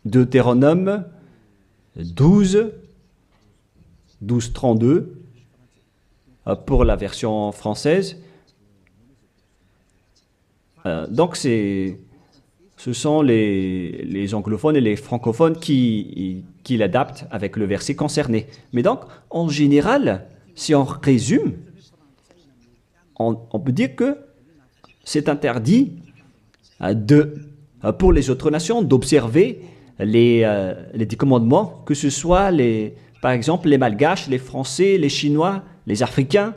Deutéronome 12, 32 pour la version française. Donc, ce sont les anglophones et les francophones qui l'adaptent avec le verset concerné. Mais donc, en général, si on résume, on peut dire que c'est interdit pour les autres nations d'observer les 10 commandements, que ce soit, par exemple, les Malgaches, les Français, les Chinois, les Africains.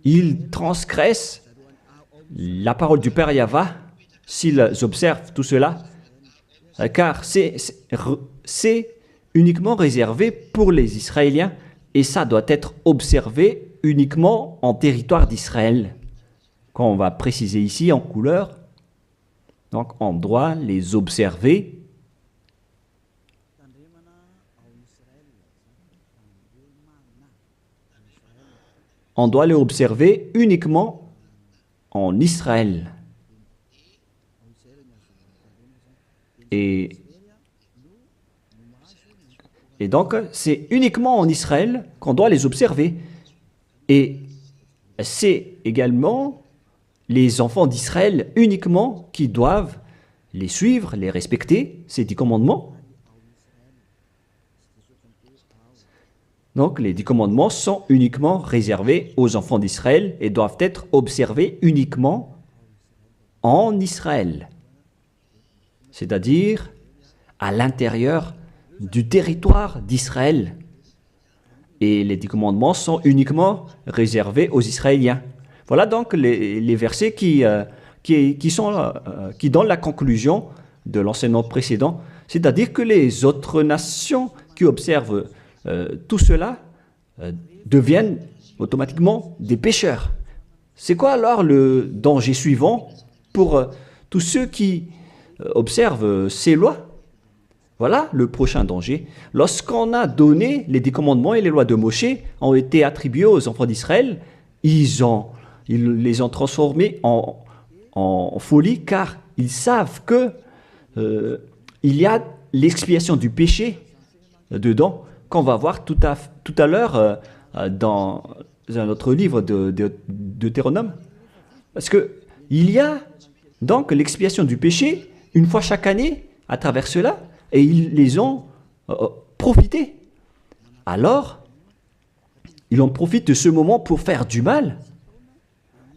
Ils transgressent la parole du Père Yahva s'ils observent tout cela, car c'est uniquement réservé pour les Israéliens et ça doit être observé uniquement en territoire d'Israël. Quand on va préciser ici en couleur, donc on doit les observer uniquement en Israël. Et donc, c'est uniquement en Israël qu'on doit les observer. Et c'est également les enfants d'Israël uniquement qui doivent les suivre, les respecter, ces 10 commandements. Donc, les 10 commandements sont uniquement réservés aux enfants d'Israël et doivent être observés uniquement en Israël, c'est-à-dire à l'intérieur du territoire d'Israël. Et les 10 commandements sont uniquement réservés aux Israéliens. Voilà donc les versets qui donnent la conclusion de l'enseignement précédent, c'est-à-dire que les autres nations qui observent tout cela deviennent automatiquement des pécheurs. C'est quoi alors le danger suivant pour tous ceux qui observent ces lois? Voilà le prochain danger. Lorsqu'on a donné les 10 commandements et les lois de Moshe ont été attribués aux enfants d'Israël, ils les ont transformés en folie, car ils savent que il y a l'expiation du péché dedans, qu'on va voir tout à l'heure dans un autre livre de Deutéronome. Parce qu'il y a donc l'expiation du péché une fois chaque année à travers cela, et ils les ont profité. Alors, ils en profitent de ce moment pour faire du mal,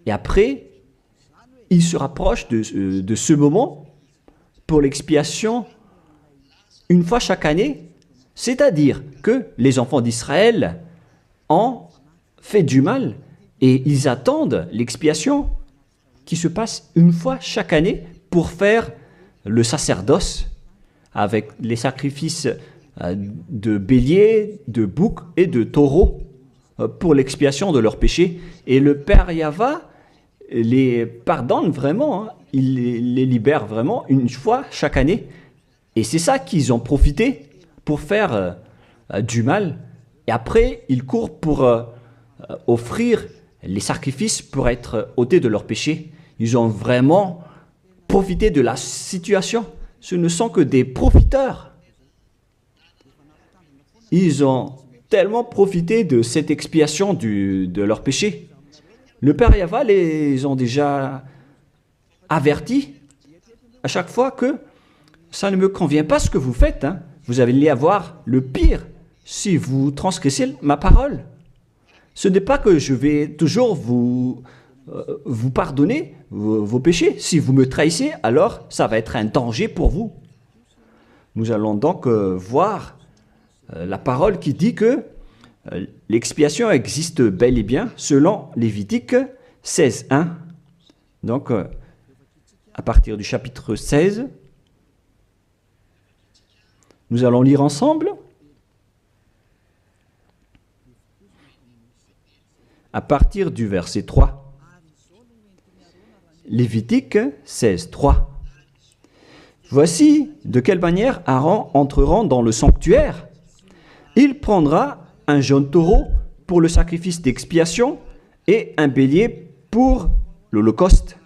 et après, ils se rapprochent de ce moment pour l'expiation une fois chaque année, c'est-à-dire que les enfants d'Israël ont fait du mal et ils attendent l'expiation qui se passe une fois chaque année pour faire le sacerdoce avec les sacrifices de béliers, de boucs et de taureaux pour l'expiation de leurs péchés. Et le Père Yahva les pardonne vraiment, il les libère vraiment une fois chaque année. Et c'est ça qu'ils ont profité pour faire du mal. Et après, ils courent pour offrir les sacrifices pour être ôtés de leurs péchés. Ils ont vraiment profité de la situation. Ce ne sont que des profiteurs. Ils ont tellement profité de cette expiation de leurs péchés. Le Père Yahva les ont déjà avertis à chaque fois que ça ne me convient pas ce que vous faites. Vous allez avoir le pire si vous transgressez ma parole. Ce n'est pas que je vais toujours vous pardonner vos péchés. Si vous me trahissez, alors ça va être un danger pour vous. Nous allons donc voir la parole qui dit que l'expiation existe bel et bien selon Lévitique 16:1. Donc, à partir du chapitre 16, nous allons lire ensemble. À partir du verset 3. Lévitique 16:3. Voici de quelle manière Aaron entrera dans le sanctuaire. Il prendra un jeune taureau pour le sacrifice d'expiation et un bélier pour l'holocauste.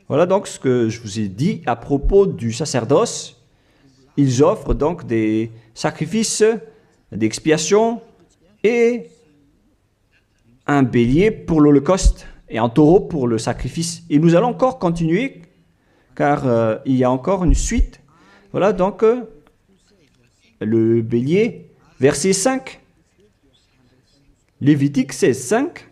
Voilà donc ce que je vous ai dit à propos du sacerdoce ils offrent donc des sacrifices d'expiation et un bélier pour l'Holocauste et un taureau pour le sacrifice. Et nous allons encore continuer car il y a encore une suite. Voilà donc le bélier, verset 5. Lévitique 16, 5.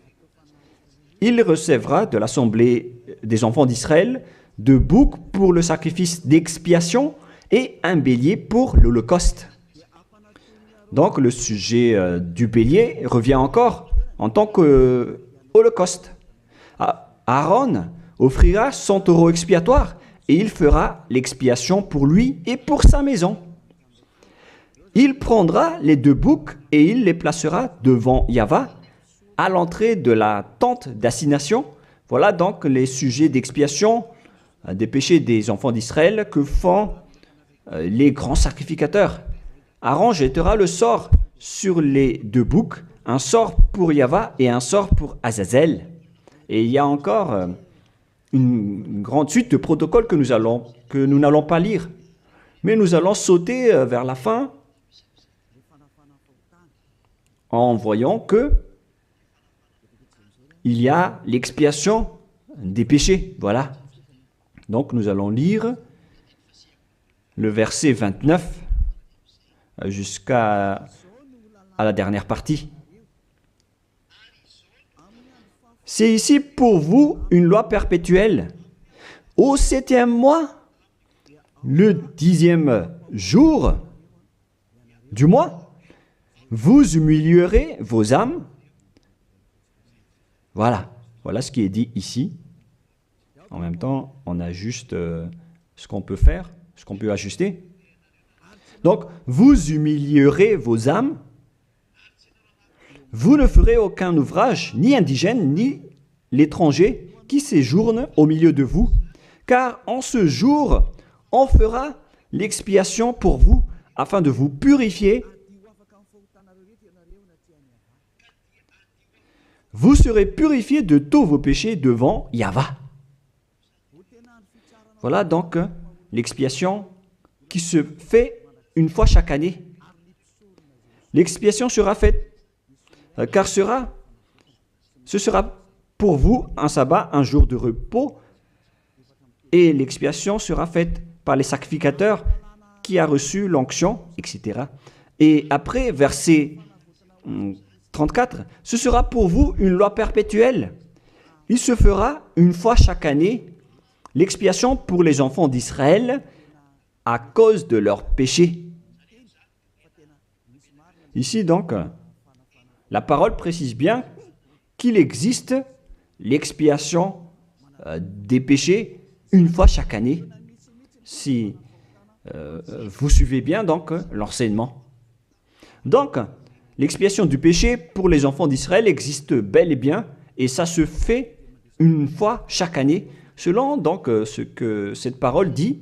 Il recevra de l'assemblée des enfants d'Israël 2 boucs pour le sacrifice d'expiation et un bélier pour l'Holocauste. Donc le sujet du bélier revient encore en tant qu'Holocauste. Aaron offrira son taureau expiatoire et il fera l'expiation pour lui et pour sa maison. Il prendra les 2 boucs et il les placera devant Yahva à l'entrée de la tente d'assignation. Voilà donc les sujets d'expiation des péchés des enfants d'Israël que font les grands sacrificateurs. Aaron jettera le sort sur les 2 boucs, un sort pour Yahva et un sort pour Azazel. Et il y a encore une grande suite de protocoles que nous n'allons pas lire. Mais nous allons sauter vers la fin en voyant que il y a l'expiation des péchés. Voilà. Donc nous allons lire le verset 29 jusqu'à la dernière partie. C'est ici pour vous une loi perpétuelle. Au 7e mois, le 10e jour du mois, vous humilierez vos âmes. Voilà ce qui est dit ici. En même temps, on ajuste ce qu'on peut faire, ce qu'on peut ajuster. Donc, vous humilierez vos âmes. Vous ne ferez aucun ouvrage, ni indigène, ni l'étranger, qui séjourne au milieu de vous, car en ce jour, on fera l'expiation pour vous, afin de vous purifier. Vous serez purifiés de tous vos péchés devant Yahva. Voilà donc l'expiation qui se fait une fois chaque année. L'expiation sera faite, car ce sera pour vous un sabbat, un jour de repos, et l'expiation sera faite par les sacrificateurs qui a reçu l'onction, etc. Et après, verset 34, ce sera pour vous une loi perpétuelle. Il se fera une fois chaque année l'expiation pour les enfants d'Israël à cause de leurs péchés. Ici donc, la parole précise bien qu'il existe l'expiation des péchés une fois chaque année. Si vous suivez bien donc l'enseignement. Donc, l'expiation du péché pour les enfants d'Israël existe bel et bien, et ça se fait une fois chaque année, selon donc ce que cette parole dit.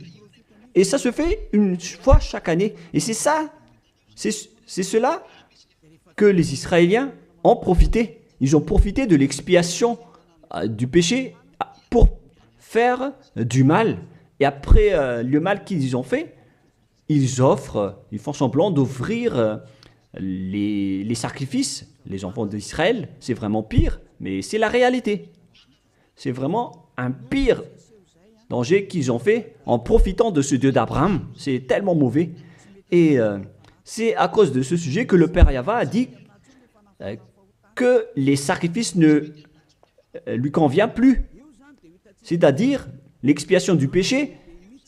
Et ça se fait une fois chaque année. Et c'est ça, c'est cela que les Israéliens ont profité. Ils ont profité de l'expiation du péché pour faire du mal. Et après le mal qu'ils ont fait, ils font semblant d'offrir les sacrifices. Les enfants d'Israël, c'est vraiment pire, mais c'est la réalité. C'est vraiment un pire danger qu'ils ont fait en profitant de ce Dieu d'Abraham. C'est tellement mauvais. Et c'est à cause de ce sujet que le Père Yahva a dit que les sacrifices ne lui conviennent plus. C'est-à-dire, l'expiation du péché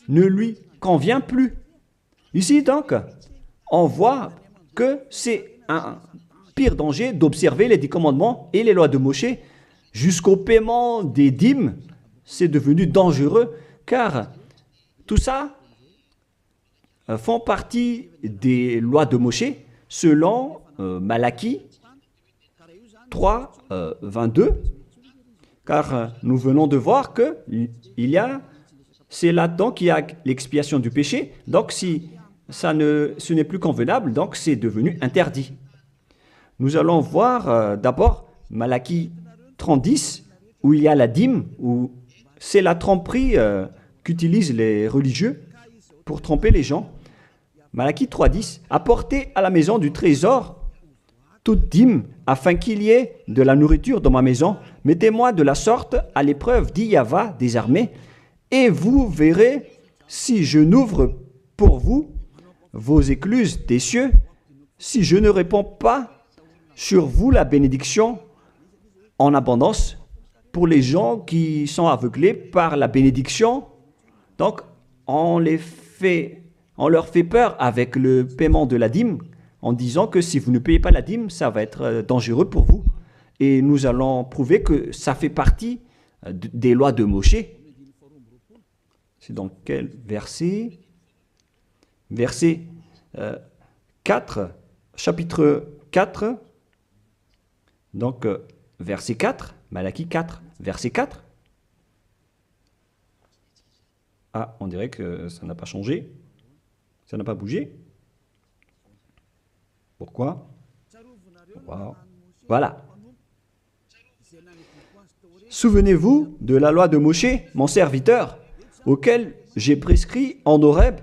ne lui convient plus. Ici, donc, on voit que c'est un pire danger d'observer les 10 commandements et les lois de Moshe jusqu'au paiement des dîmes. C'est devenu dangereux car tout ça font partie des lois de Moshe selon Malachie 3, 22. Car nous venons de voir que c'est là-dedans qu'il y a l'expiation du péché. Donc si ce n'est plus convenable, donc c'est devenu interdit. Nous allons voir d'abord Malachie 30:10, où il y a la dîme, où c'est la tromperie qu'utilisent les religieux pour tromper les gens. Malachie 3.10, apportez à la maison du trésor toute dîme, afin qu'il y ait de la nourriture dans ma maison. Mettez-moi de la sorte à l'épreuve, dit Yahvé des armées, et vous verrez si je n'ouvre pour vous vos écluses des cieux, si je ne répands pas sur vous la bénédiction en abondance. Pour les gens qui sont aveuglés par la bénédiction, donc on leur fait peur avec le paiement de la dîme, en disant que si vous ne payez pas la dîme, ça va être dangereux pour vous. Et nous allons prouver que ça fait partie des lois de Moshe. C'est dans quel verset? Verset 4, chapitre 4, donc verset 4, Malachie 4, verset 4. Ah, on dirait que ça n'a pas changé, ça n'a pas bougé. Pourquoi? Wow. Voilà. Souvenez-vous de la loi de Moshe, mon serviteur, auquel j'ai prescrit en Horeb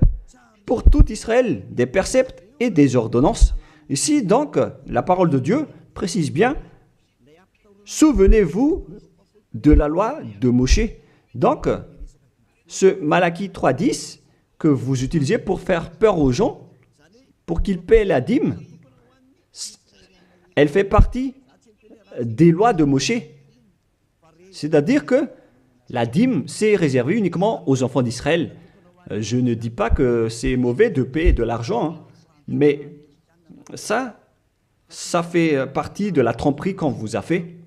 pour tout Israël des préceptes et des ordonnances. Ici, donc, la parole de Dieu précise bien, souvenez-vous de la loi de Moshe. Donc, ce Malachie 3.10 que vous utilisez pour faire peur aux gens, pour qu'ils paient la dîme, elle fait partie des lois de Moshe. C'est-à-dire que la dîme, c'est réservé uniquement aux enfants d'Israël. Je ne dis pas que c'est mauvais de payer de l'argent, hein, mais ça fait partie de la tromperie qu'on vous a fait.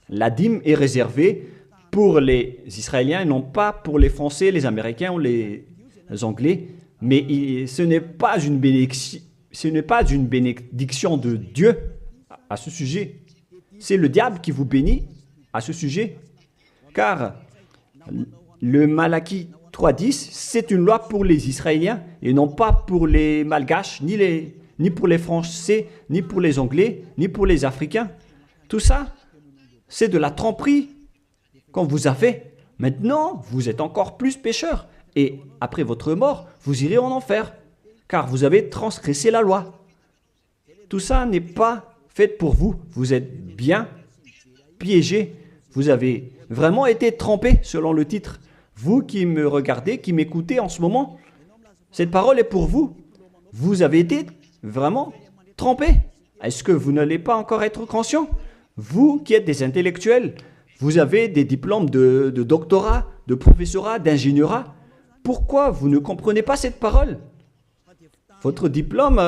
La dîme est réservée pour les Israéliens et non pas pour les Français, les Américains ou les Anglais. Mais ce n'est pas une bénédiction de Dieu à ce sujet. C'est le diable qui vous bénit à ce sujet. Car le Malachie 3.10, c'est une loi pour les Israéliens et non pas pour les Malgaches, ni pour les Français, ni pour les Anglais, ni pour les Africains. Tout ça, c'est de la tromperie qu'on vous a fait. Maintenant, vous êtes encore plus pécheurs. Et après votre mort, vous irez en enfer, car vous avez transgressé la loi. Tout ça n'est pas fait pour vous. Vous êtes bien piégés. Vous avez vraiment été trompés, selon le titre. Vous qui me regardez, qui m'écoutez en ce moment, cette parole est pour vous. Vous avez été vraiment trompés. Est-ce que vous n'allez pas encore être conscient? Vous qui êtes des intellectuels, vous avez des diplômes de doctorat, de professorat, d'ingénierat. Pourquoi vous ne comprenez pas cette parole? Votre diplôme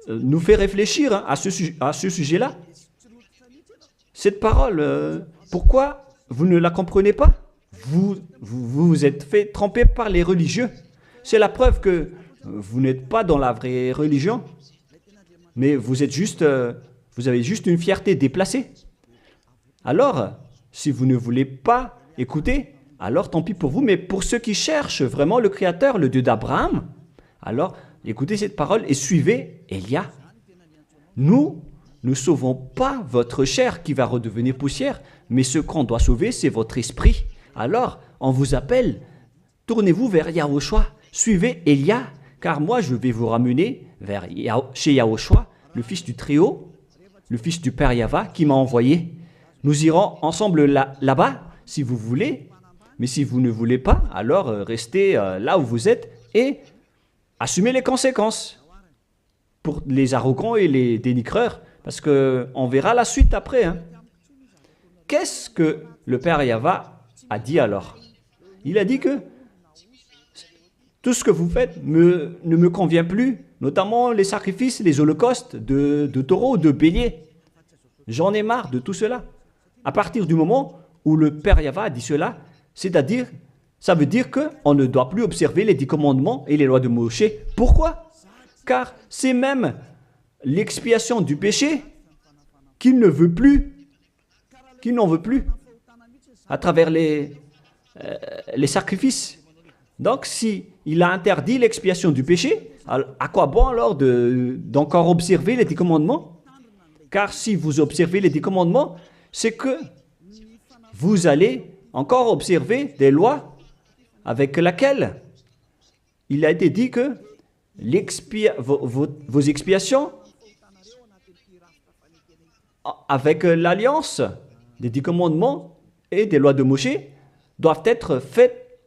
nous fait réfléchir à ce sujet-là. Cette parole, pourquoi vous ne la comprenez pas? Vous vous êtes fait tromper par les religieux. C'est la preuve que vous n'êtes pas dans la vraie religion, mais vous avez juste une fierté déplacée. Alors, si vous ne voulez pas écouter, alors tant pis pour vous, mais pour ceux qui cherchent vraiment le Créateur, le Dieu d'Abraham, alors écoutez cette parole et suivez Élia. Nous ne sauvons pas votre chair qui va redevenir poussière, mais ce qu'on doit sauver, c'est votre esprit. Alors, on vous appelle, tournez-vous vers Yahushua, suivez Élia, car moi je vais vous ramener chez Yahushua, le fils du Très-Haut, le fils du Père Yahvé qui m'a envoyé. Nous irons ensemble là-bas, si vous voulez, mais si vous ne voulez pas, alors restez là où vous êtes et assumez les conséquences pour les arrogants et les dénigreurs, parce qu'on verra la suite après. Hein. Qu'est-ce que le Père Yahvé a dit alors? Il a dit que tout ce que vous faites ne me convient plus, notamment les sacrifices, les holocaustes de taureaux, de béliers. J'en ai marre de tout cela. À partir du moment où le Père Yahvé a dit cela, c'est-à-dire, ça veut dire qu'on ne doit plus observer les 10 commandements et les lois de Moshe. Pourquoi? Car c'est même l'expiation du péché qu'il ne veut plus, qu'il n'en veut plus, à travers les sacrifices. Donc, si il a interdit l'expiation du péché, à quoi bon alors d'encore observer les 10 commandements? Car si vous observez les 10 commandements, c'est que vous allez encore observer des lois avec lesquelles il a été dit que vos expiations avec l'alliance des 10 commandements et des lois de Moshe doivent être faites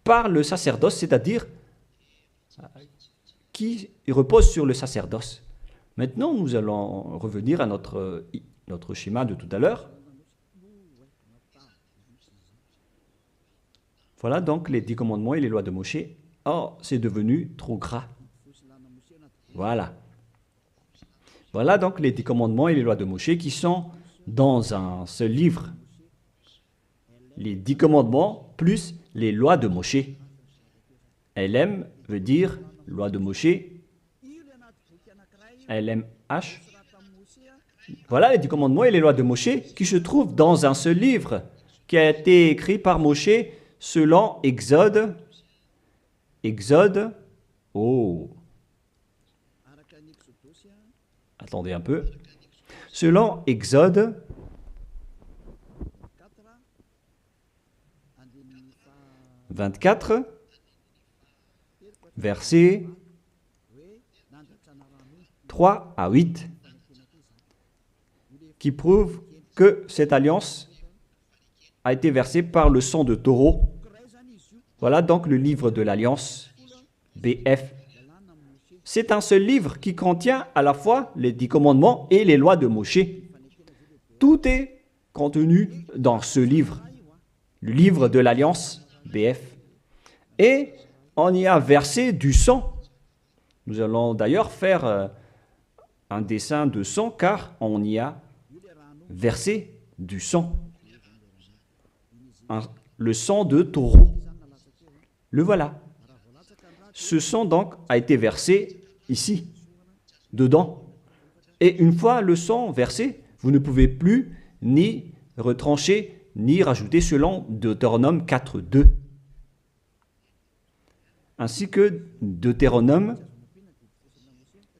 par le sacerdoce, c'est-à-dire qui repose sur le sacerdoce. Maintenant, nous allons revenir à notre schéma de tout à l'heure. Voilà donc les 10 commandements et les lois de Moshe. Oh, c'est devenu trop gras. Voilà. Voilà donc les 10 commandements et les lois de Moshe qui sont dans un seul livre. Les 10 commandements plus les lois de Moshe. LM veut dire loi de Moshe. LMH. Voilà les 10 commandements et les lois de Moshe qui se trouvent dans un seul livre qui a été écrit par Moshe selon Exode. Exode. Oh. Attendez un peu. Selon Exode 24, versets 3 à 8, qui prouve que cette alliance a été versée par le sang de taureau. Voilà donc le livre de l'alliance, BF. C'est un seul livre qui contient à la fois les 10 commandements et les lois de Moshe. Tout est contenu dans ce livre, le livre de l'alliance, BF. Et on y a versé du sang. Nous allons d'ailleurs faire un dessin de sang car on y a versé du sang. Le sang de taureau. Le voilà. Ce sang donc a été versé ici, dedans. Et une fois le sang versé, vous ne pouvez plus ni retrancher, ni rajouter selon Deutéronome 4.2. Ainsi que Deutéronome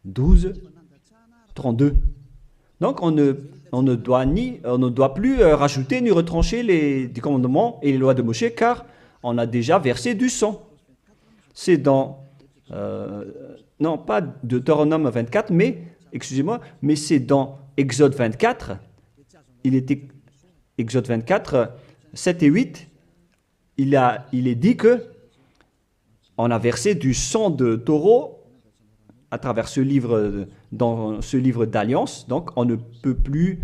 12.32. Donc on ne doit plus rajouter ni retrancher les commandements et les lois de Moshe car on a déjà versé du sang. C'est dans, non pas Deutéronome 24, mais, excusez-moi, mais c'est dans Exode 24. Il était Exode 24, 7 et 8. Il est dit que on a versé du sang de taureau à travers ce livre, dans ce livre d'alliance. Donc on ne peut plus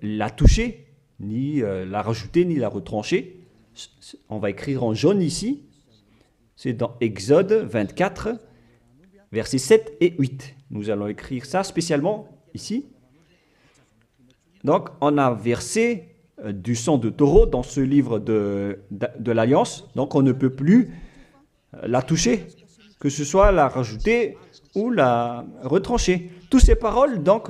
la toucher, ni la rajouter, ni la retrancher. On va écrire en jaune ici. C'est dans Exode 24, versets 7 et 8. Nous allons écrire ça spécialement ici. Donc, on a versé du sang de taureau dans ce livre de l'Alliance. Donc, on ne peut plus la toucher, que ce soit la rajouter ou la retrancher. Toutes ces paroles, donc,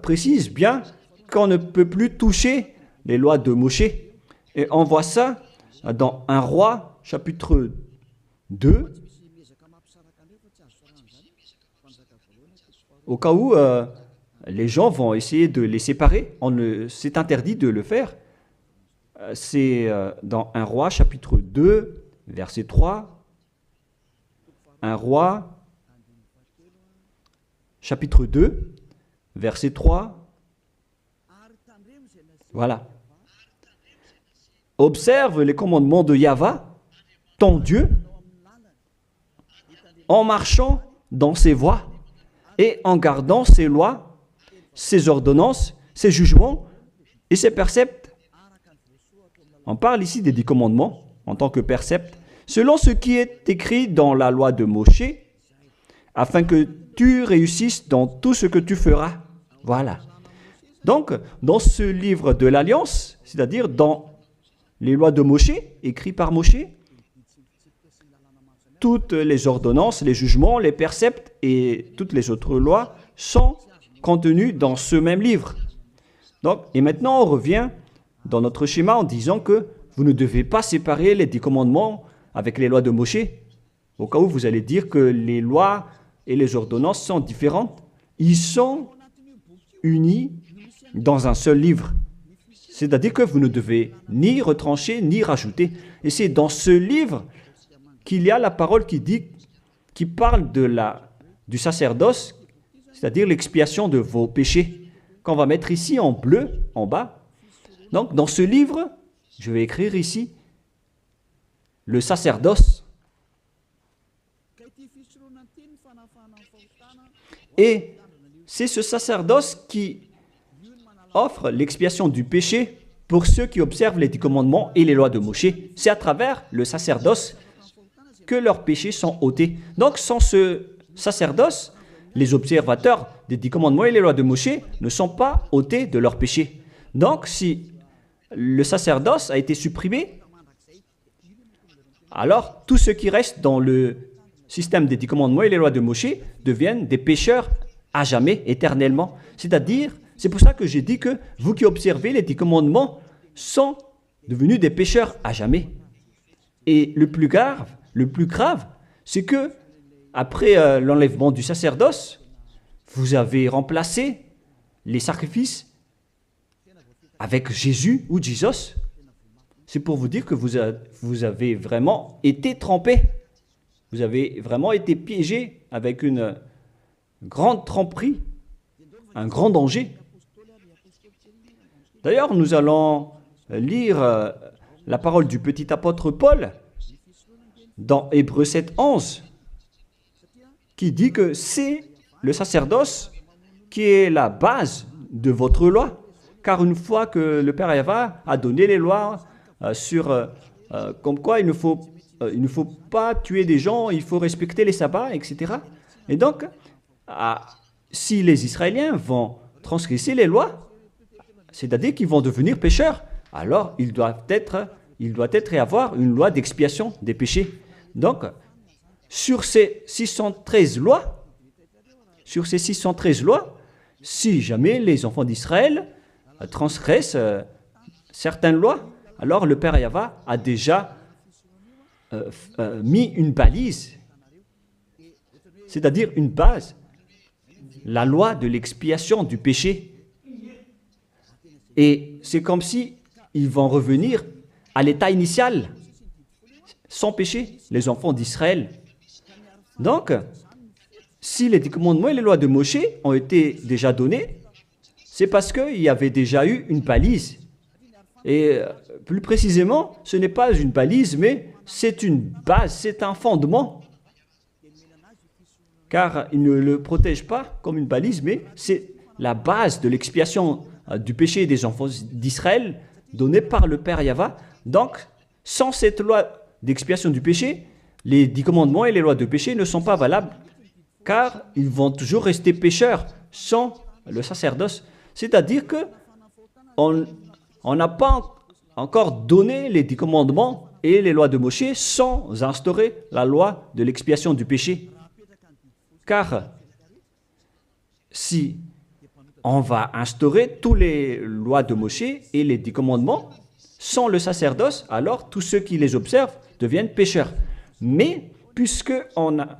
précisent bien qu'on ne peut plus toucher les lois de Moshe. Et on voit ça dans 1 Roi, chapitre 2, au cas où les gens vont essayer de les séparer. C'est interdit de le faire. C'est dans 1 Roi, chapitre 2, verset 3. 1 Roi, chapitre 2, verset 3. Voilà. Observe les commandements de Yahvé, ton Dieu, en marchant dans ses voies et en gardant ses lois, ses ordonnances, ses jugements et ses préceptes. On parle ici des 10 commandements en tant que préceptes, selon ce qui est écrit dans la loi de Moshe, afin que tu réussisses dans tout ce que tu feras. Voilà. Donc, dans ce livre de l'Alliance, c'est-à-dire dans les lois de Moshe, écrites par Moshe, toutes les ordonnances, les jugements, les préceptes et toutes les autres lois sont contenues dans ce même livre. Donc, et maintenant, on revient dans notre schéma en disant que vous ne devez pas séparer les 10 commandements avec les lois de Moshe. Au cas où vous allez dire que les lois et les ordonnances sont différentes, ils sont unis dans un seul livre. C'est-à-dire que vous ne devez ni retrancher ni rajouter. Et c'est dans ce livre qu'il y a la parole qui dit qui parle du sacerdoce, c'est-à-dire l'expiation de vos péchés, qu'on va mettre ici en bleu, en bas. Donc, dans ce livre, je vais écrire ici le sacerdoce. Et c'est ce sacerdoce qui offre l'expiation du péché pour ceux qui observent les 10 commandements et les lois de Moshe. C'est à travers le sacerdoce que leurs péchés sont ôtés. Donc, sans ce sacerdoce, les observateurs des 10 commandements et les lois de Moshe ne sont pas ôtés de leurs péchés. Donc, si le sacerdoce a été supprimé, alors tous ceux qui restent dans le système des 10 commandements et les lois de Moshe deviennent des pécheurs à jamais, éternellement. C'est-à-dire, c'est pour ça que j'ai dit que vous qui observez les 10 commandements sont devenus des pécheurs à jamais. Et le plus grave, c'est que après l'enlèvement du sacerdoce, vous avez remplacé les sacrifices avec Jésus ou Jesus. C'est pour vous dire que vous avez vraiment été trompé. Vous avez vraiment été piégé avec une grande tromperie, un grand danger. D'ailleurs, nous allons lire la parole du petit apôtre Paul dans Hébreux 7, 11, qui dit que c'est le sacerdoce qui est la base de votre loi. Car une fois que le Père Yahva a donné les lois comme quoi il ne faut pas tuer des gens, il faut respecter les sabbats, etc. Et donc, si les Israéliens vont transgresser les lois, c'est-à-dire qu'ils vont devenir pécheurs, alors il doit être et avoir une loi d'expiation des péchés. Donc, sur ces 613 lois, si jamais les enfants d'Israël transgressent certaines lois, alors le Père Yahva a déjà mis une balise, c'est-à-dire une base, la loi de l'expiation du péché. Et c'est comme si ils vont revenir à l'état initial, sans péché, les enfants d'Israël. Donc, si les 10 commandements et les lois de Moshe ont été déjà donnés, c'est parce qu'il y avait déjà eu une balise. Et plus précisément, ce n'est pas une balise, mais c'est une base, c'est un fondement. Car il ne le protège pas comme une balise, mais c'est la base de l'expiation du péché des enfants d'Israël donnée par le Père Yahva. Donc, sans cette loi d'expiation du péché, les 10 commandements et les lois de péché ne sont pas valables, car ils vont toujours rester pécheurs sans le sacerdoce. C'est-à-dire que on n'a pas encore donné les 10 commandements et les lois de Moshe sans instaurer la loi de l'expiation du péché. Car si on va instaurer toutes les lois de Moshe et les 10 commandements sans le sacerdoce, alors tous ceux qui les observent deviennent pécheurs. Mais puisqu'on a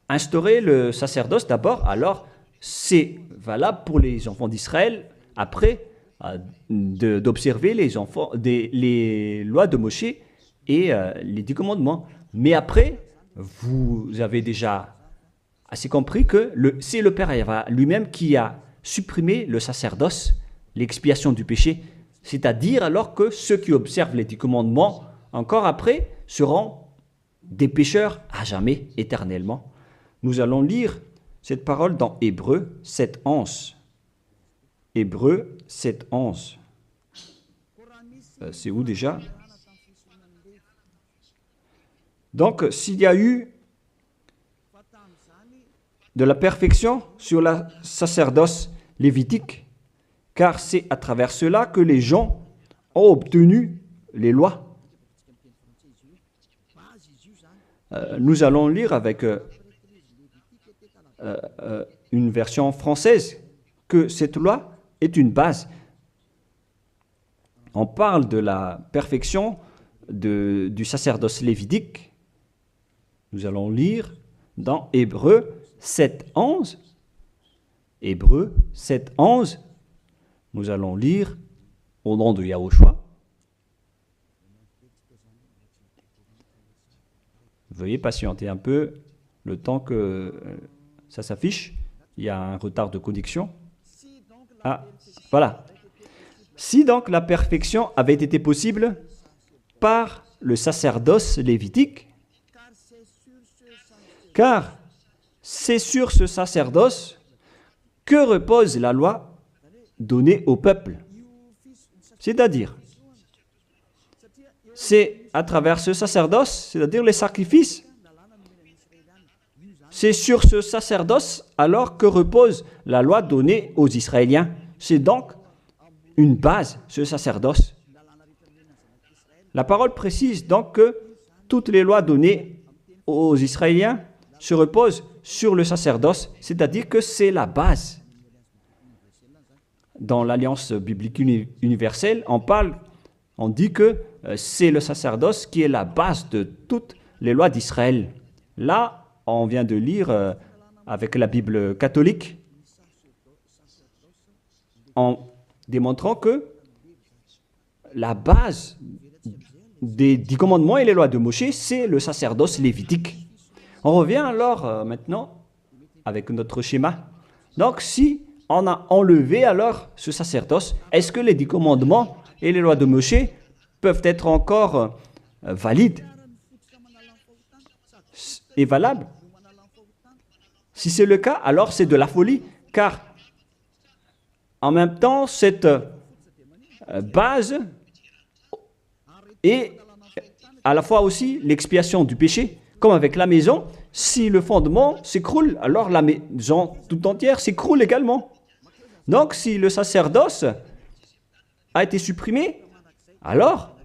instauré le sacerdoce d'abord, alors c'est valable pour les enfants d'Israël après d'observer les lois de Moshe et les 10 commandements. Mais après, vous avez déjà assez compris que c'est le Père Yahva lui-même qui a supprimé le sacerdoce, l'expiation du péché. C'est-à-dire alors que ceux qui observent les 10 commandements, encore après, seront des pécheurs à jamais, éternellement. Nous allons lire cette parole dans Hébreux 7, 11. Hébreux 7, 11. C'est où déjà? Donc, s'il y a eu de la perfection sur la sacerdoce lévitique, car c'est à travers cela que les gens ont obtenu les lois. Nous allons lire avec une version française que cette loi est une base. On parle de la perfection du sacerdoce lévitique. Nous allons lire dans Hébreux 7, 11. Hébreux 7, 11. Nous allons lire au nom de Yahushua. Veuillez patienter un peu. Le temps que ça s'affiche, il y a un retard de connexion. Ah, voilà. Si donc la perfection avait été possible par le sacerdoce lévitique, car c'est sur ce sacerdoce que repose la loi donnée au peuple. C'est-à-dire, c'est à travers ce sacerdoce, c'est-à-dire les sacrifices, c'est sur ce sacerdoce alors que repose la loi donnée aux Israéliens. C'est donc une base, ce sacerdoce. La parole précise donc que toutes les lois données aux Israéliens se reposent sur le sacerdoce, c'est-à-dire que c'est la base. Dans l'Alliance biblique universelle, on dit que c'est le sacerdoce qui est la base de toutes les lois d'Israël. Là, on vient de lire avec la Bible catholique, en démontrant que la base des 10 commandements et les lois de Moïse, c'est le sacerdoce lévitique. On revient alors maintenant avec notre schéma. Donc, si on a enlevé alors ce sacerdoce, est-ce que les 10 commandements et les lois de Moïse peuvent être encore valides et valables? Si c'est le cas, alors c'est de la folie, car en même temps, cette base est à la fois aussi l'expiation du péché, comme avec la maison. Si le fondement s'écroule, alors la maison tout entière s'écroule également. Donc, si le sacerdoce a été supprimé, alors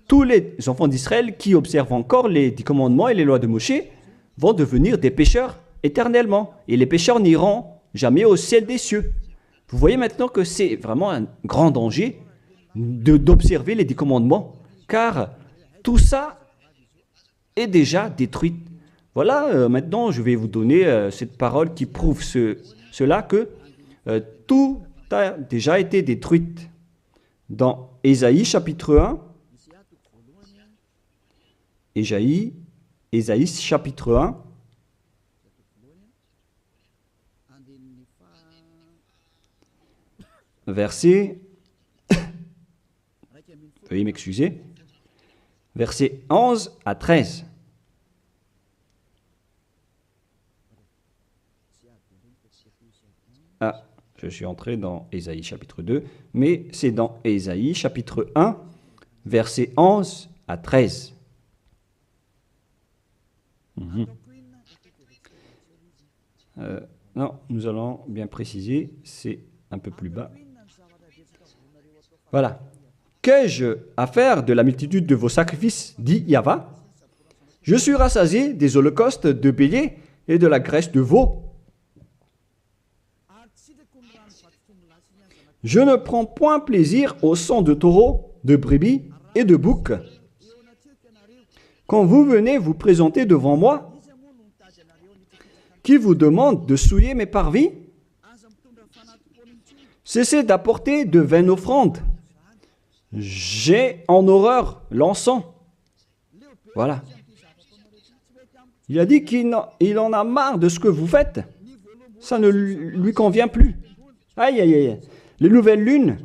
tous les enfants d'Israël qui observent encore les 10 commandements et les lois de Moïse vont devenir des pécheurs éternellement. Et les pécheurs n'iront jamais au ciel des cieux. Vous voyez maintenant que c'est vraiment un grand danger d'observer les 10 commandements, car tout ça est déjà détruit. Voilà, maintenant je vais vous donner cette parole qui prouve cela, que tout a déjà été détruit. Dans Ésaïe chapitre 1, Ésaïe chapitre 1, verset, veuillez m'excuser, verset 11 à 13. Ah, je suis entré dans Ésaïe chapitre 2, mais c'est dans Ésaïe chapitre 1, verset 11 à 13. Non, nous allons bien préciser, c'est un peu plus bas. Voilà. Qu'ai-je à faire de la multitude de vos sacrifices, dit Yahvé? Je suis rassasié des holocaustes de béliers et de la graisse de veau. Je ne prends point plaisir au sang de taureaux, de brebis et de boucs. Quand vous venez vous présenter devant moi, qui vous demande de souiller mes parvis, cessez d'apporter de vaines offrandes. J'ai en horreur l'encens. Voilà. Il a dit qu'il en a marre de ce que vous faites. Ça ne lui convient plus. Aïe, aïe, aïe. Les nouvelles lunes,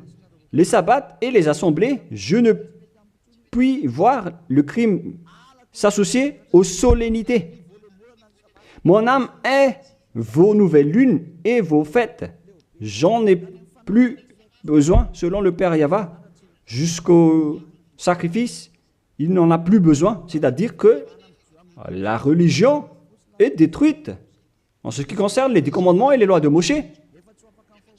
les sabbats et les assemblées, je ne puis voir le crime s'associer aux solennités. Mon âme est vos nouvelles lunes et vos fêtes. J'en ai plus besoin, selon le Père Yahvé. Jusqu'au sacrifice, il n'en a plus besoin. C'est-à-dire que la religion est détruite. En ce qui concerne les 10 commandements et les lois de Moïse,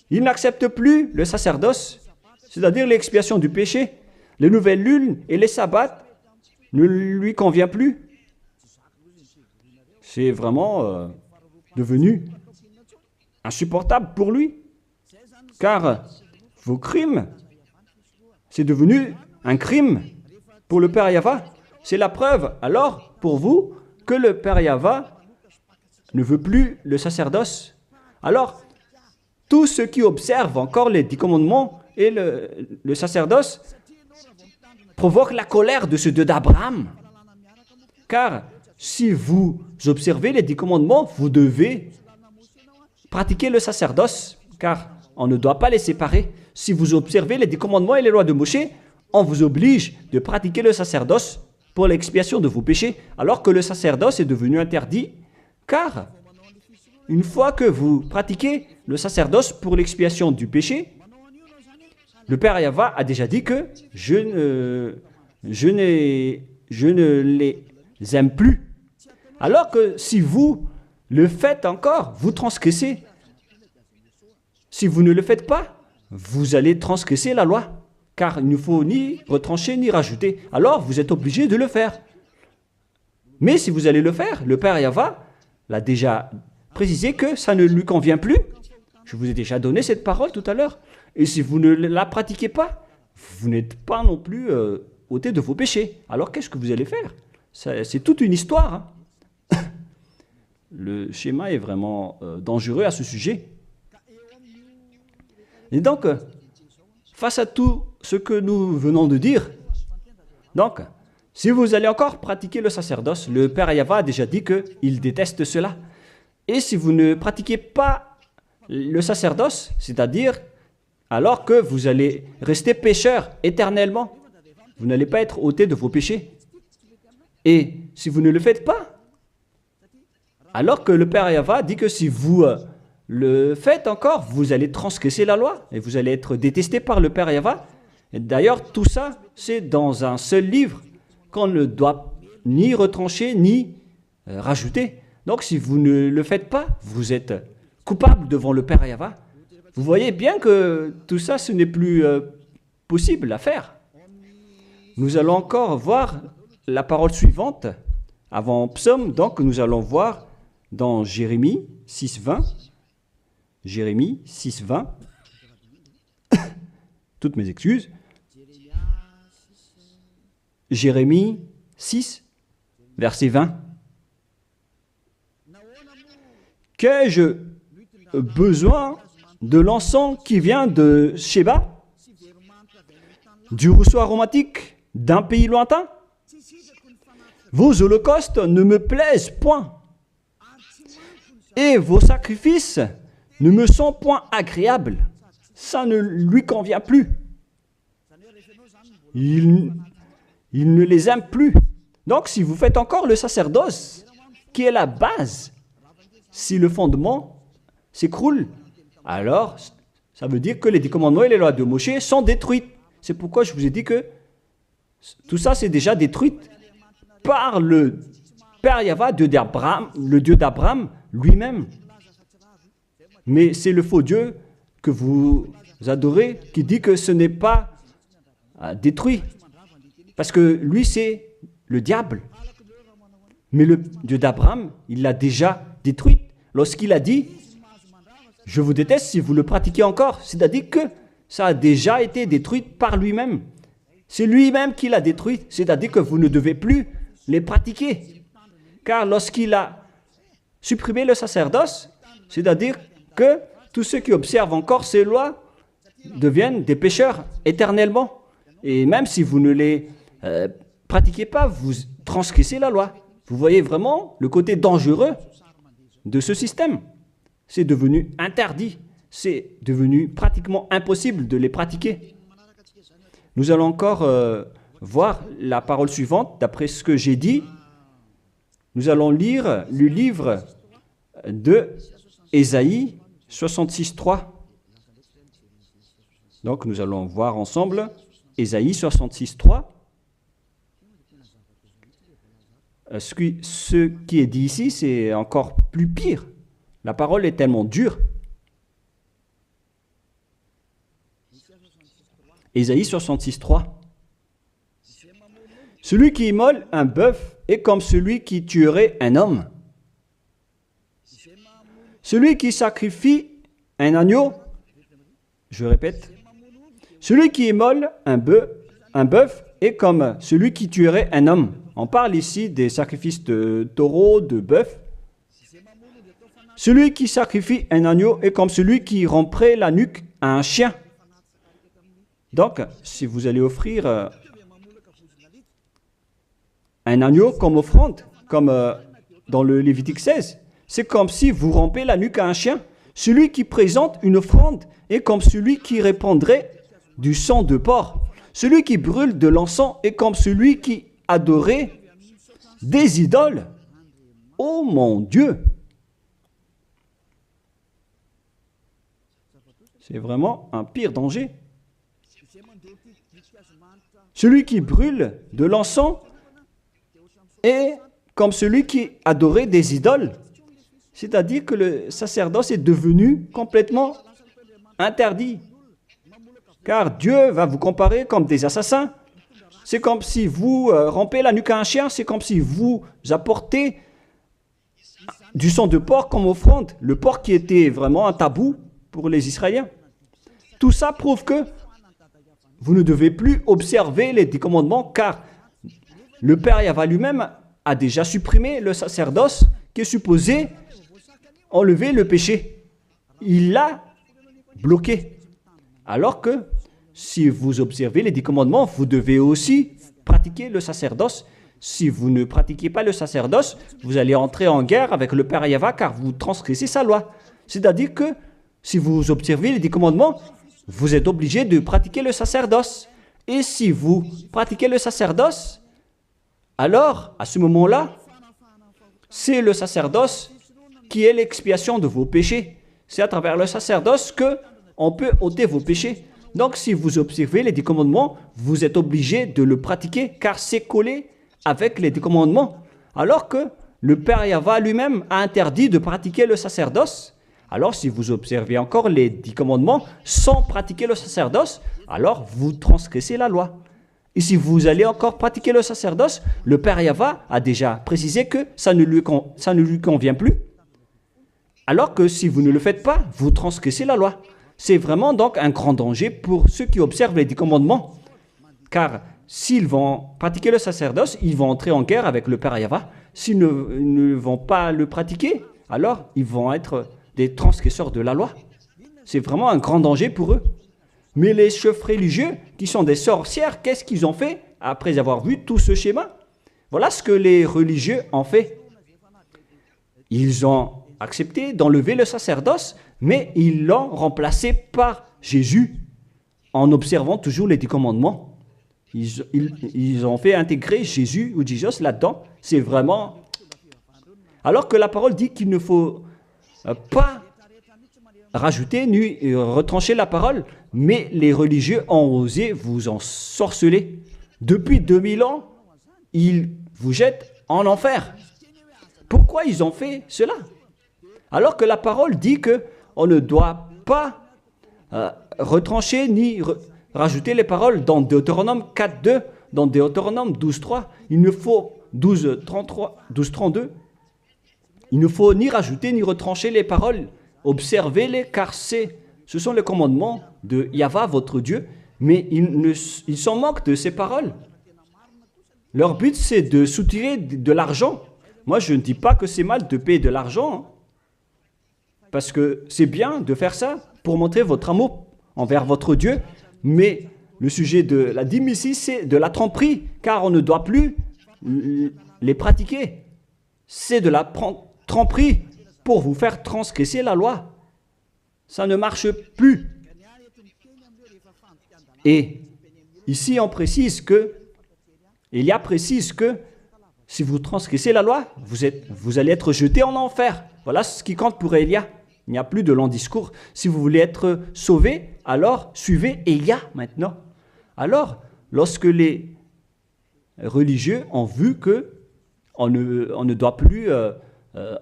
il n'accepte plus le sacerdoce, c'est-à-dire l'expiation du péché. Les nouvelles lunes et les sabbats ne lui conviennent plus. C'est vraiment devenu insupportable pour lui, car vos crimes, c'est devenu un crime pour le Père Yahvé. C'est la preuve, alors, pour vous, que le Père Yahvé ne veut plus le sacerdoce. Alors, tous ceux qui observent encore les 10 commandements et le sacerdoce provoquent la colère de ce Dieu d'Abraham. Car si vous observez les 10 commandements, vous devez pratiquer le sacerdoce, car on ne doit pas les séparer. Si vous observez les 10 commandements et les lois de Moshe, on vous oblige de pratiquer le sacerdoce pour l'expiation de vos péchés, alors que le sacerdoce est devenu interdit, car une fois que vous pratiquez le sacerdoce pour l'expiation du péché, le Père Yahva a déjà dit que je ne les aime plus. Alors que si vous le faites encore, vous transgressez. Si vous ne le faites pas, vous allez transgresser la loi. Car il ne faut ni retrancher ni rajouter. Alors vous êtes obligé de le faire. Mais si vous allez le faire, le Père Yahva l'a déjà précisé que ça ne lui convient plus. Je vous ai déjà donné cette parole tout à l'heure. Et si vous ne la pratiquez pas, vous n'êtes pas non plus ôté de vos péchés. Alors qu'est-ce que vous allez faire? C'est toute une histoire. Hein. Le schéma est vraiment dangereux à ce sujet. Et donc, face à tout ce que nous venons de dire, donc, si vous allez encore pratiquer le sacerdoce, le Père Yahva a déjà dit qu'il déteste cela. Et si vous ne pratiquez pas le sacerdoce, c'est-à-dire alors que vous allez rester pécheur éternellement, vous n'allez pas être ôté de vos péchés. Et si vous ne le faites pas, alors que le Père Yahva dit que si vous le faites encore, vous allez transgresser la loi et vous allez être détesté par le Père Yahva. Et d'ailleurs, tout ça, c'est dans un seul livre qu'on ne doit ni retrancher ni rajouter. Donc, si vous ne le faites pas, vous êtes coupable devant le Père Yahva. Vous voyez bien que tout ça, ce n'est plus possible à faire. Nous allons encore voir la parole suivante avant Psaume. Donc, nous allons voir dans Jérémie 6.20. Jérémie 6.20. Toutes mes excuses. Jérémie 6, verset 20. Qu'ai-je besoin de l'encens qui vient de Sheba, du rousseau aromatique d'un pays lointain? Vos holocaustes ne me plaisent point, et vos sacrifices ne me sont point agréables. Ça ne lui convient plus. Il ne les aime plus. Donc, si vous faites encore le sacerdoce, qui est la base, si le fondement s'écroule, alors ça veut dire que les 10 commandements et les lois de Moshe sont détruites. C'est pourquoi je vous ai dit que tout ça, c'est déjà détruit par le Père Yahva, le Dieu d'Abraham lui-même. Mais c'est le faux Dieu que vous adorez qui dit que ce n'est pas détruit. Parce que lui, c'est le diable. Mais le Dieu d'Abraham, il l'a déjà détruit. Lorsqu'il a dit, je vous déteste si vous le pratiquez encore, c'est-à-dire que ça a déjà été détruit par lui-même. C'est lui-même qui l'a détruit, c'est-à-dire que vous ne devez plus les pratiquer. Car lorsqu'il a supprimé le sacerdoce, c'est-à-dire que tous ceux qui observent encore ces lois deviennent des pécheurs éternellement. Et même si vous ne les pratiquez pas, vous transgressez la loi. Vous voyez vraiment le côté dangereux de ce système. C'est devenu interdit. C'est devenu pratiquement impossible de les pratiquer. Nous allons encore voir la parole suivante. D'après ce que j'ai dit, nous allons lire le livre de Ésaïe 66.3. Donc nous allons voir ensemble Ésaïe 66.3. Ce qui est dit ici, c'est encore plus pire. La parole est tellement dure. Ésaïe 66.3. Celui qui immole un bœuf est comme celui qui tuerait un homme. Celui qui sacrifie un agneau, je répète, celui qui immole un bœuf est comme celui qui tuerait un homme. On parle ici des sacrifices de taureau, de bœuf. Celui qui sacrifie un agneau est comme celui qui romprait la nuque à un chien. Donc, si vous allez offrir un agneau comme offrande, comme dans le Lévitique 16. C'est comme si vous rompez la nuque à un chien. Celui qui présente une offrande est comme celui qui répandrait du sang de porc. Celui qui brûle de l'encens est comme celui qui adorait des idoles. Oh mon Dieu! C'est vraiment un pire danger. Celui qui brûle de l'encens est comme celui qui adorait des idoles. C'est-à-dire que le sacerdoce est devenu complètement interdit. Car Dieu va vous comparer comme des assassins. C'est comme si vous rompez la nuque à un chien, c'est comme si vous apportez du sang de porc comme offrande. Le porc qui était vraiment un tabou pour les Israéliens. Tout ça prouve que vous ne devez plus observer les 10 commandements car le Père Yahva lui-même a déjà supprimé le sacerdoce qui est supposé enlever le péché. Il l'a bloqué. Alors que si vous observez les 10 commandements, vous devez aussi pratiquer le sacerdoce. Si vous ne pratiquez pas le sacerdoce, vous allez entrer en guerre avec le Père Yahva car vous transgressez sa loi. C'est-à-dire que si vous observez les 10 commandements, vous êtes obligé de pratiquer le sacerdoce. Et si vous pratiquez le sacerdoce, alors, à ce moment-là, c'est le sacerdoce qui est l'expiation de vos péchés. C'est à travers le sacerdoce qu'on peut ôter vos péchés. Donc, si vous observez les 10 commandements, vous êtes obligé de le pratiquer car c'est collé avec les 10 commandements. Alors que le Père Yahva lui-même a interdit de pratiquer le sacerdoce. Alors, si vous observez encore les 10 commandements sans pratiquer le sacerdoce, alors vous transgressez la loi. Et si vous allez encore pratiquer le sacerdoce, le Père Yahva a déjà précisé que ça ne lui convient plus. Alors que si vous ne le faites pas, vous transgressez la loi. C'est vraiment donc un grand danger pour ceux qui observent les 10 commandements. Car s'ils vont pratiquer le sacerdoce, ils vont entrer en guerre avec le Père Yahva. S'ils ne vont pas le pratiquer, alors ils vont être des transgresseurs de la loi. C'est vraiment un grand danger pour eux. Mais les chefs religieux, qui sont des sorcières, qu'est-ce qu'ils ont fait après avoir vu tout ce schéma? Voilà ce que les religieux ont fait. Ils ont accepté d'enlever le sacerdoce, mais ils l'ont remplacé par Jésus, en observant toujours les 10 commandements. Ils ont fait intégrer Jésus ou Jesus là-dedans. C'est vraiment... Alors que la parole dit qu'il ne faut pas rajouter ni retrancher la parole, mais les religieux ont osé vous ensorceler. Depuis 2000 ans, ils vous jettent en enfer. Pourquoi ils ont fait cela? Alors que la parole dit qu'on ne doit pas retrancher ni rajouter les paroles dans Deutéronome 4.2, dans Deutéronome 12.3, il ne faut 12.32, il ne faut ni rajouter ni retrancher les paroles. Observez-les car ce sont les commandements de Yahva, votre Dieu, mais ils s'en moquent de ces paroles. Leur but, c'est de soutirer de l'argent. Moi, je ne dis pas que c'est mal de payer de l'argent, parce que c'est bien de faire ça pour montrer votre amour envers votre Dieu, mais le sujet de la dîme ici, c'est de la tromperie, car on ne doit plus les pratiquer. C'est de la tromperie pour vous faire transgresser la loi. Ça ne marche plus. Et ici, on précise que, Élia précise que si vous transgressez la loi, vous allez être jeté en enfer. Voilà ce qui compte pour Élia. Il n'y a plus de long discours. Si vous voulez être sauvé, alors suivez Élia maintenant. Alors, lorsque les religieux ont vu qu'on ne doit plus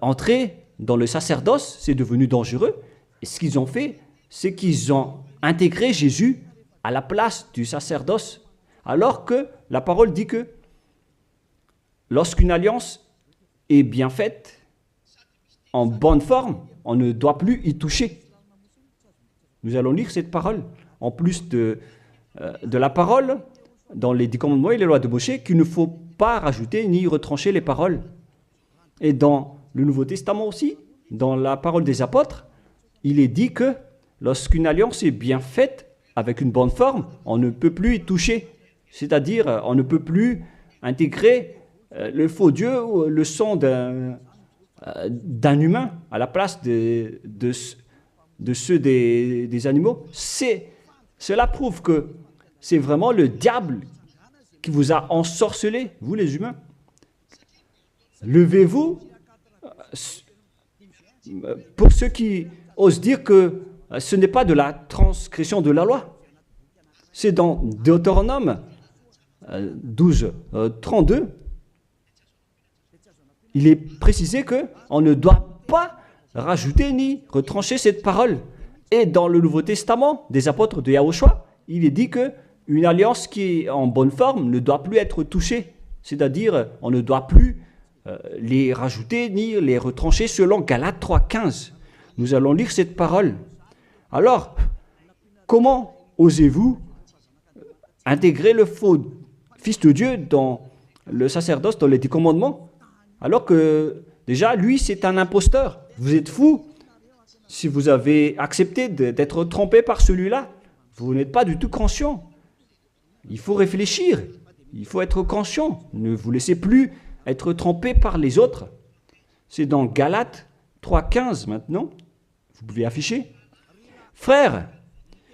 entrer dans le sacerdoce, c'est devenu dangereux. Et ce qu'ils ont fait, c'est qu'ils ont intégré Jésus à la place du sacerdoce. Alors que la parole dit que lorsqu'une alliance est bien faite, en bonne forme, on ne doit plus y toucher. Nous allons lire cette parole. En plus de la parole, dans les 10 commandements et les lois de Moïse, qu'il ne faut pas rajouter ni retrancher les paroles. Et dans le Nouveau Testament aussi, dans la parole des apôtres, il est dit que lorsqu'une alliance est bien faite, avec une bonne forme, on ne peut plus y toucher. C'est-à-dire, on ne peut plus intégrer le faux Dieu, ou le son d'un humain à la place de ceux des animaux, cela prouve que c'est vraiment le diable qui vous a ensorcelé, vous les humains. Levez-vous pour ceux qui osent dire que ce n'est pas de la transgression de la loi. C'est dans Deutéronome 12, 32. Il est précisé qu'on ne doit pas rajouter ni retrancher cette parole. Et dans le Nouveau Testament des apôtres de Yahushua, il est dit qu'une alliance qui est en bonne forme ne doit plus être touchée. C'est-à-dire, on ne doit plus les rajouter ni les retrancher selon Galates 3,15. Nous allons lire cette parole. Alors, comment osez-vous intégrer le faux Fils de Dieu dans le sacerdoce, dans les 10 commandements, alors que déjà, lui, c'est un imposteur. Vous êtes fou. Si vous avez accepté d'être trompé par celui-là, vous n'êtes pas du tout conscient. Il faut réfléchir. Il faut être conscient. Ne vous laissez plus être trompé par les autres. C'est dans Galates 3,15 maintenant. Vous pouvez afficher. Frères,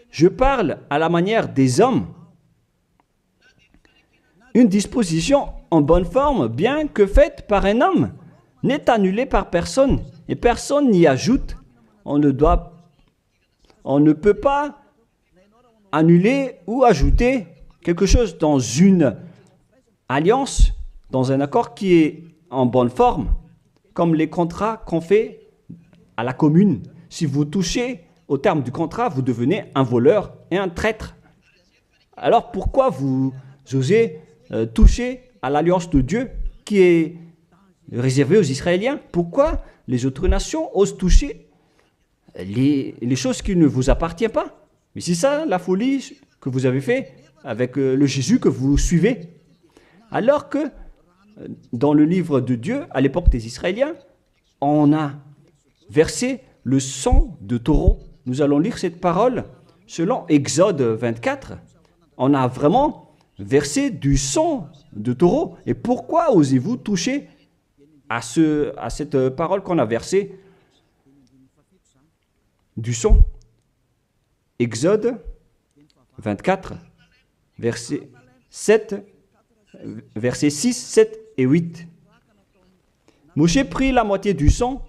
je parle à la manière des hommes. Une disposition en bonne forme, bien que faite par un homme, n'est annulée par personne et personne n'y ajoute. On ne peut pas annuler ou ajouter quelque chose dans une alliance, dans un accord qui est en bonne forme, comme les contrats qu'on fait à la commune. Si vous touchez au terme du contrat, vous devenez un voleur et un traître. Alors pourquoi vous osez toucher à l'alliance de Dieu qui est réservée aux Israéliens? Pourquoi les autres nations osent toucher les choses qui ne vous appartiennent pas? Mais c'est ça la folie que vous avez fait avec le Jésus que vous suivez. Alors que dans le livre de Dieu, à l'époque des Israéliens, on a versé le sang de taureau. Nous allons lire cette parole selon Exode 24. On a vraiment versé du sang de taureau. Et pourquoi osez-vous toucher à cette parole qu'on a versée du sang? Exode 24, verset 6, 7 et 8. Moshe prit la moitié du sang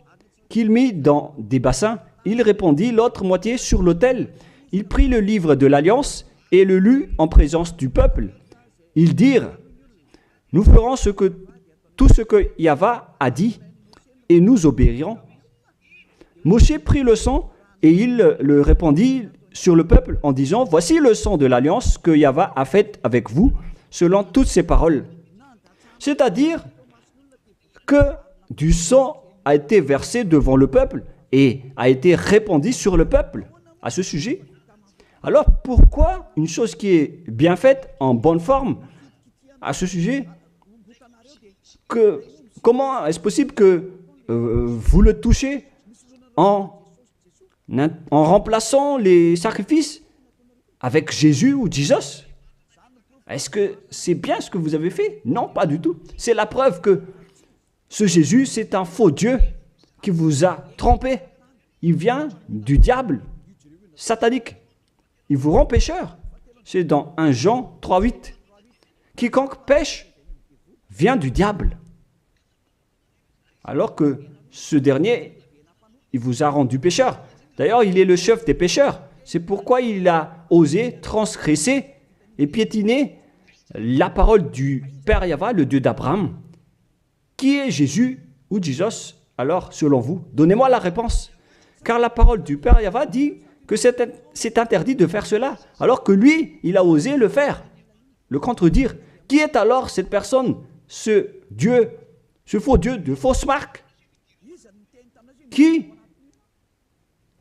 qu'il mit dans des bassins. Il répandit l'autre moitié sur l'autel. Il prit le livre de l'Alliance et le lut en présence du peuple. Ils dirent, nous ferons tout ce que Yahva a dit, et nous obéirons. Moshe prit le sang, et il le répandit sur le peuple, en disant, voici le sang de l'alliance que Yahva a faite avec vous, selon toutes ses paroles. C'est-à-dire que du sang a été versé devant le peuple, et a été répandu sur le peuple à ce sujet. Alors, pourquoi une chose qui est bien faite, en bonne forme, à ce sujet, comment est-ce possible que vous le touchez en remplaçant les sacrifices avec Jésus ou Jesus? Est-ce que c'est bien ce que vous avez fait? Non, pas du tout. C'est la preuve que ce Jésus, c'est un faux Dieu qui vous a trompé. Il vient du diable satanique. Il vous rend pécheur. C'est dans 1 Jean 3,8. Quiconque pêche vient du diable. Alors que ce dernier, il vous a rendu pécheur. D'ailleurs, il est le chef des pécheurs. C'est pourquoi il a osé transgresser et piétiner la parole du Père Yahva, le Dieu d'Abraham. Qui est Jésus ou Jesus, alors, selon vous? Donnez-moi la réponse. Car la parole du Père Yahva dit que c'est interdit de faire cela, alors que lui, il a osé le faire, le contredire. Qui est alors cette personne, ce Dieu, ce faux Dieu de fausse marque, qui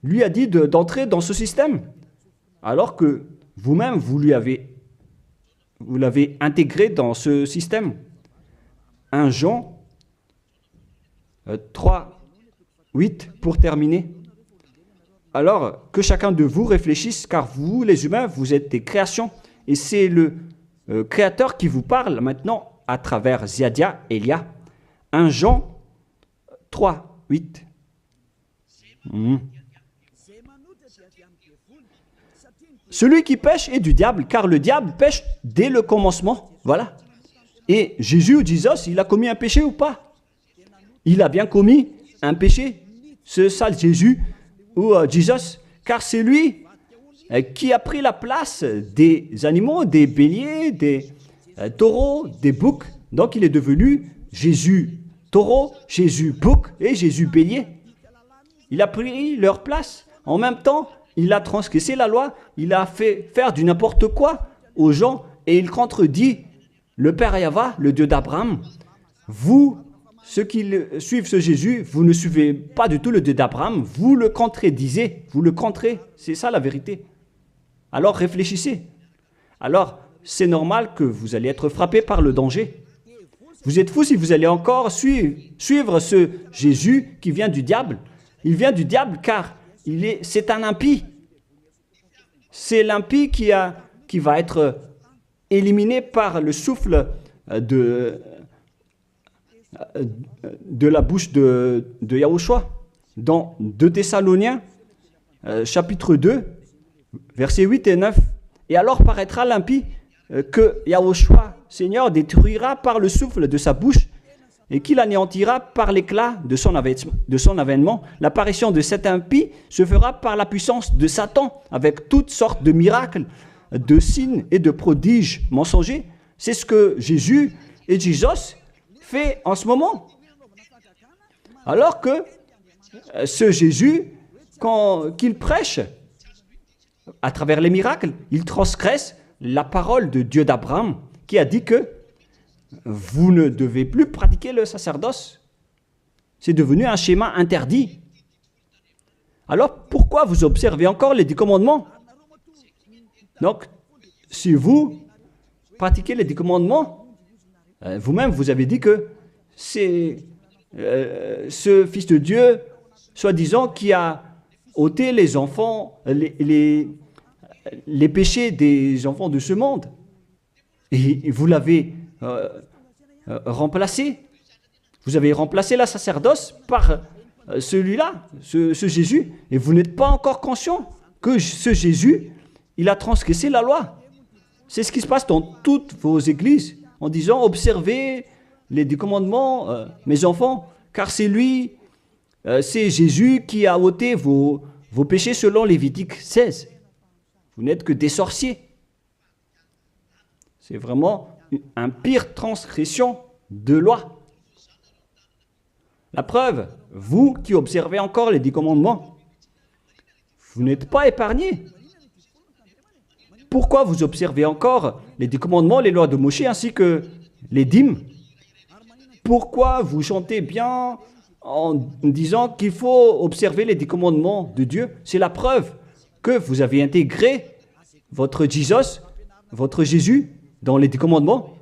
lui a dit d'entrer dans ce système, alors que vous-même, vous l'avez intégré dans ce système? 1 Jean 3, 8, pour terminer. Alors, que chacun de vous réfléchisse, car vous, les humains, vous êtes des créations, et c'est le Créateur qui vous parle maintenant à travers Ziadia, Elia. 1 Jean 3, 8. Celui qui pêche est du diable, car le diable pêche dès le commencement. Voilà. Et Jésus ou Jesus, il a commis un péché ou pas? Il a bien commis un péché, ce sale Jésus ou Jesus, car c'est lui qui a pris la place des animaux, des béliers, des taureaux, des boucs. Donc il est devenu Jésus taureau, Jésus bouc et Jésus bélier. Il a pris leur place. En même temps, il a transgressé la loi, il a fait faire du n'importe quoi aux gens et il contredit le Père Yahva, le Dieu d'Abraham. Vous, ceux qui suivent ce Jésus, vous ne suivez pas du tout le Dieu d'Abraham, vous le contredisez, vous le contrez, c'est ça la vérité. Alors réfléchissez. Alors, c'est normal que vous allez être frappé par le danger. Vous êtes fous si vous allez encore suivre ce Jésus qui vient du diable. Il vient du diable car c'est un impie. C'est l'impie qui va être éliminé par le souffle de la bouche de Yahushua. Dans 2 Thessaloniens, chapitre 2, versets 8 et 9. Et alors paraîtra l'impie que Yahushua, Seigneur, détruira par le souffle de sa bouche et qu'il anéantira par l'éclat de son avènement. L'apparition de cet impie se fera par la puissance de Satan, avec toutes sortes de miracles, de signes et de prodiges mensongers. C'est ce que Jésus et Jesus fait en ce moment. Alors que ce Jésus, qu'il prêche à travers les miracles, il transgresse la parole de Dieu d'Abraham qui a dit que vous ne devez plus pratiquer le sacerdoce. C'est devenu un schéma interdit. Alors, pourquoi vous observez encore les 10 commandements? Donc, si vous pratiquez les 10 commandements, vous-même, vous avez dit que c'est ce Fils de Dieu, soi-disant, qui a ôté les enfants, les péchés des enfants de ce monde. Et vous l'avez remplacé. Vous avez remplacé la sacerdoce par celui-là, ce Jésus. Et vous n'êtes pas encore conscient que ce Jésus, il a transgressé la loi. C'est ce qui se passe dans toutes vos églises, en disant, observez les 10 commandements, mes enfants, car c'est lui, c'est Jésus qui a ôté vos péchés selon Lévitique 16. Vous n'êtes que des sorciers. C'est vraiment une pire transgression de loi. La preuve, vous qui observez encore les 10 commandements, vous n'êtes pas épargnés. Pourquoi vous observez encore les 10 commandements, les lois de Moïse ainsi que les dîmes? Pourquoi vous chantez bien en disant qu'il faut observer les 10 commandements de Dieu? C'est la preuve que vous avez intégré votre Jesus, votre Jésus, dans les 10 commandements.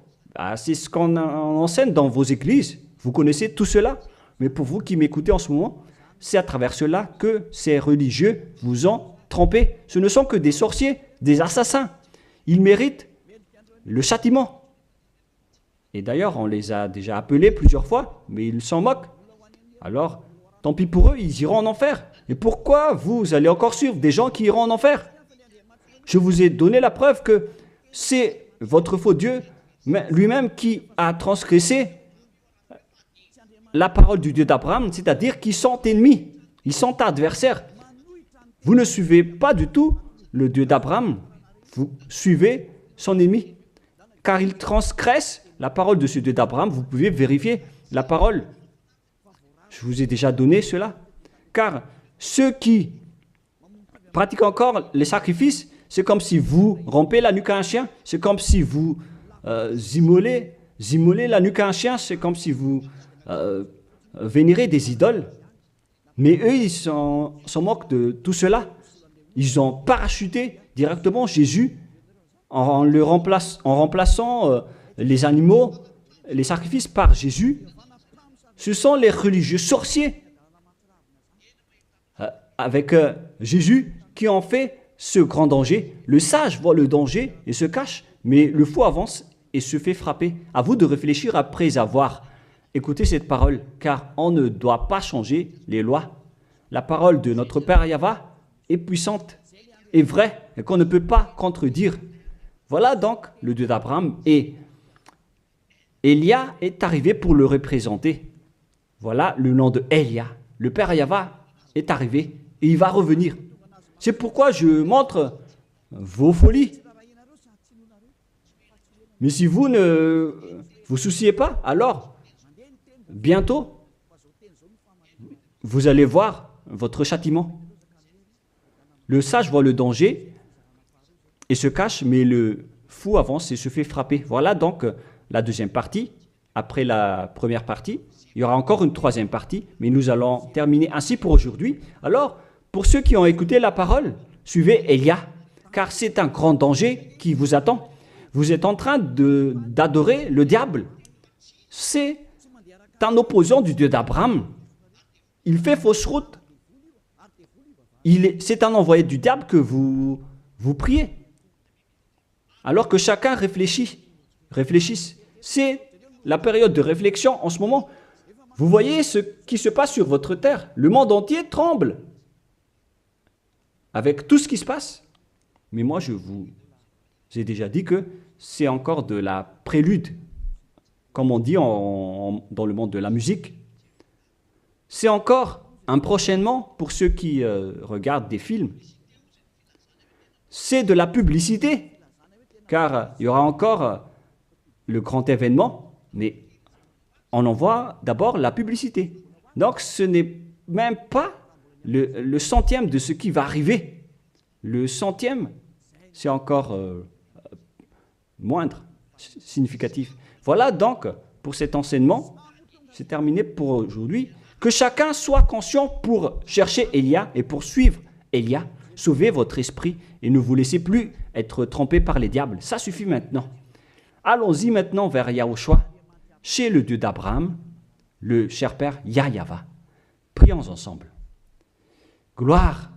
C'est ce qu'on enseigne dans vos églises. Vous connaissez tout cela. Mais pour vous qui m'écoutez en ce moment, c'est à travers cela que ces religieux vous ont trompé. Ce ne sont que des sorciers, des assassins. Ils méritent le châtiment. Et d'ailleurs, on les a déjà appelés plusieurs fois, mais ils s'en moquent. Alors, tant pis pour eux, ils iront en enfer. Et pourquoi vous allez encore suivre des gens qui iront en enfer? Je vous ai donné la preuve que c'est votre faux Dieu lui-même qui a transgressé la parole du Dieu d'Abraham, c'est-à-dire qu'ils sont ennemis, ils sont adversaires. Vous ne suivez pas du tout le Dieu d'Abraham, vous suivez son ennemi, car il transgresse la parole de ce Dieu d'Abraham. Vous pouvez vérifier la parole. Je vous ai déjà donné cela. Car ceux qui pratiquent encore les sacrifices, c'est comme si vous rompez la nuque à un chien, c'est comme si vous immolez la nuque à un chien, c'est comme si vous vénérez des idoles. Mais eux, ils s'en moquent de tout cela. Ils ont parachuté directement Jésus en remplaçant les animaux, les sacrifices par Jésus. Ce sont les religieux sorciers avec Jésus qui ont fait ce grand danger. Le sage voit le danger et se cache, mais le fou avance et se fait frapper. À vous de réfléchir après avoir écouté cette parole, car on ne doit pas changer les lois. La parole de notre Père Yahva est puissante et vraie et qu'on ne peut pas contredire. Voilà donc le Dieu d'Abraham et Élia est arrivé pour le représenter. Voilà le nom de Élia. Le Père Yahva est arrivé et il va revenir. C'est pourquoi je montre vos folies. Mais si vous ne vous souciez pas, alors bientôt, vous allez voir votre châtiment. Le sage voit le danger et se cache, mais le fou avance et se fait frapper. Voilà donc la deuxième partie. Après la première partie, il y aura encore une troisième partie, mais nous allons terminer ainsi pour aujourd'hui. Alors, pour ceux qui ont écouté la parole, suivez Élia, car c'est un grand danger qui vous attend. Vous êtes en train d'adorer le diable. C'est un opposant du Dieu d'Abraham. Il fait fausse route. C'est un envoyé du diable que vous priez. Alors que chacun réfléchisse. C'est la période de réflexion en ce moment. Vous voyez ce qui se passe sur votre terre. Le monde entier tremble avec tout ce qui se passe. Mais moi, je vous ai déjà dit que c'est encore de la prélude, comme on dit dans le monde de la musique. C'est encore un prochainement pour ceux qui regardent des films. C'est de la publicité, car il y aura encore le grand événement, mais on en voit d'abord la publicité. Donc ce n'est même pas le centième de ce qui va arriver. Le centième, c'est encore moindre, significatif. Voilà donc pour cet enseignement, c'est terminé pour aujourd'hui. Que chacun soit conscient pour chercher Élia et pour suivre Élia. Sauvez votre esprit et ne vous laissez plus être trompé par les diables. Ça suffit maintenant. Allons-y maintenant vers Yahushua, chez le Dieu d'Abraham, le cher Père Yahva. Prions ensemble. Gloire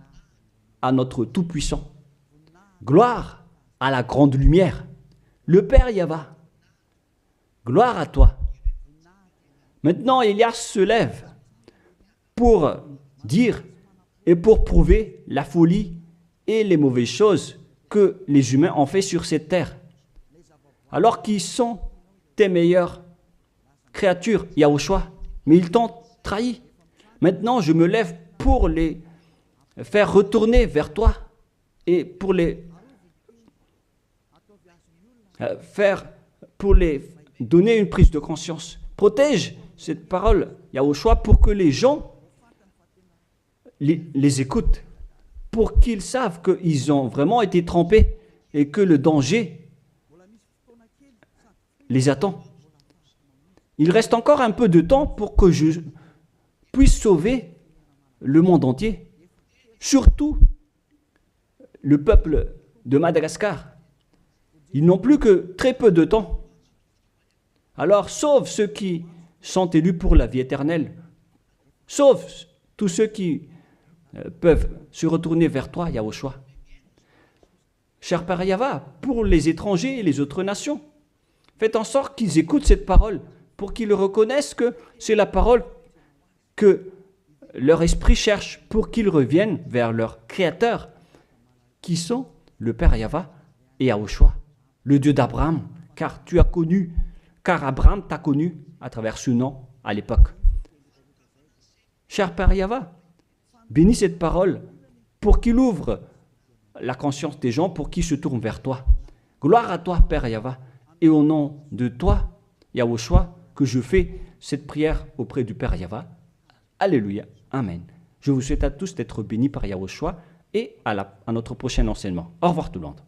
à notre Tout-Puissant. Gloire à la grande lumière, le Père Yahva. Gloire à toi. Maintenant, Élia se lève pour dire et pour prouver la folie et les mauvaises choses que les humains ont fait sur cette terre. Alors qu'ils sont tes meilleures créatures, Yahushua, mais ils t'ont trahi. Maintenant, je me lève pour les faire retourner vers toi et pour les donner une prise de conscience. Protège cette parole, Yahushua, pour que les gens les écoutent, pour qu'ils savent qu'ils ont vraiment été trompés et que le danger les attend. Il reste encore un peu de temps pour que je puisse sauver le monde entier, surtout le peuple de Madagascar. Ils n'ont plus que très peu de temps. Alors sauve ceux qui sont élus pour la vie éternelle. Sauve tous ceux qui peuvent se retourner vers toi, Yahushua. Cher Père Yahva, pour les étrangers et les autres nations, faites en sorte qu'ils écoutent cette parole, pour qu'ils reconnaissent que c'est la parole que leur esprit cherche, pour qu'ils reviennent vers leur Créateur, qui sont le Père Yahva et Yahushua, le Dieu d'Abraham, car Abraham t'a connu à travers ce nom à l'époque. Cher Père Yahva, bénis cette parole pour qu'il ouvre la conscience des gens, pour qu'ils se tournent vers toi. Gloire à toi, Père Yahva, et au nom de toi, Yahushua, que je fais cette prière auprès du Père Yahva. Alléluia. Amen. Je vous souhaite à tous d'être bénis par Yahushua et à notre prochain enseignement. Au revoir tout le monde.